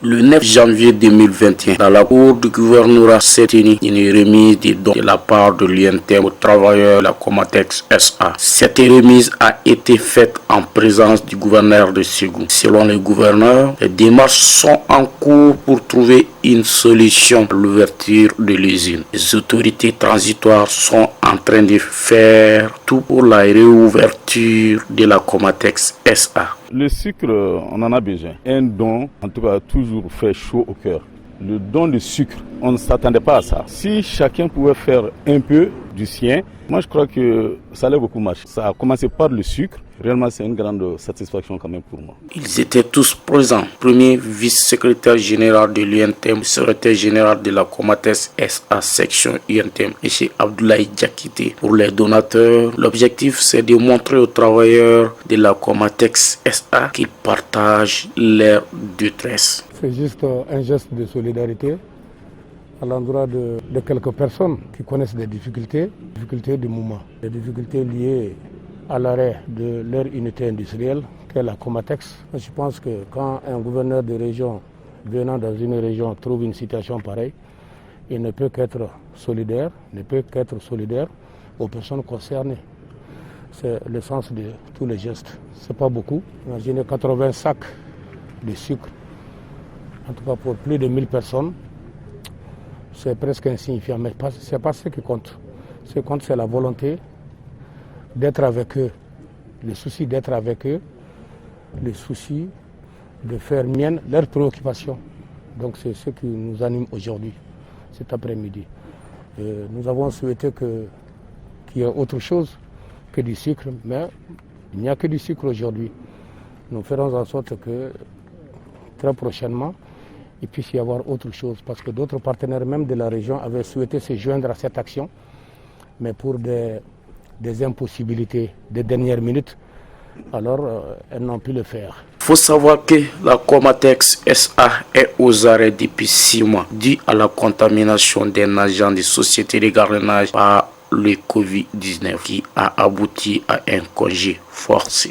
Le 9 janvier 2021, dans la cour du gouvernorat s'est tenue une remise des dons de la part de l'UNTM aux travailleurs de la Comatex SA. Cette remise a été faite en présence du gouverneur de Ségou. Selon le gouverneur, les démarches sont en cours pour trouver une solution à l'ouverture de l'usine. Les autorités transitoires sont en train de faire tout pour la réouverture de la Comatex SA. Le sucre, on en a besoin. Un don, en tout cas, toujours fait chaud au cœur. Le don de sucre, on ne s'attendait pas à ça. Si chacun pouvait faire un peu du sien, moi je crois que ça allait beaucoup marcher. Ça a commencé par le sucre. Réellement, c'est une grande satisfaction quand même pour moi. Ils étaient tous présents. Premier vice-secrétaire général de l'UNTM, secrétaire général de la Comatex SA section UNTM, M. Abdoulaye Diakité. Pour les donateurs, l'objectif c'est de montrer aux travailleurs de la Comatex SA qu'ils partagent leur détresse. C'est juste un geste de solidarité à l'endroit de quelques personnes qui connaissent des difficultés du moment, des difficultés liées à l'arrêt de leur unité industrielle, qu'est la Comatex. Je pense que quand un gouverneur de région venant dans une région trouve une situation pareille, il ne peut qu'être solidaire, aux personnes concernées. C'est le sens de tous les gestes. C'est pas beaucoup. Imaginez 80 sacs de sucre, en tout cas pour plus de 1000 personnes, c'est presque insignifiant. Mais ce n'est pas ce qui compte. Ce qui compte, c'est la volonté d'être avec eux, le souci d'être avec eux, le souci de faire mienne leurs préoccupations. Donc c'est ce qui nous anime aujourd'hui, cet après-midi. Nous avons souhaité qu'il y ait autre chose que du sucre, mais il n'y a que du sucre aujourd'hui. Nous ferons en sorte que très prochainement, il puisse y avoir autre chose, parce que d'autres partenaires même de la région avaient souhaité se joindre à cette action, mais pour des impossibilités de dernière minute, alors elles n'ont pu le faire. Il faut savoir que la Comatex SA est aux arrêts depuis 6 mois, dû à la contamination d'un agent de société de gardiennage par le Covid-19 qui a abouti à un congé forcé.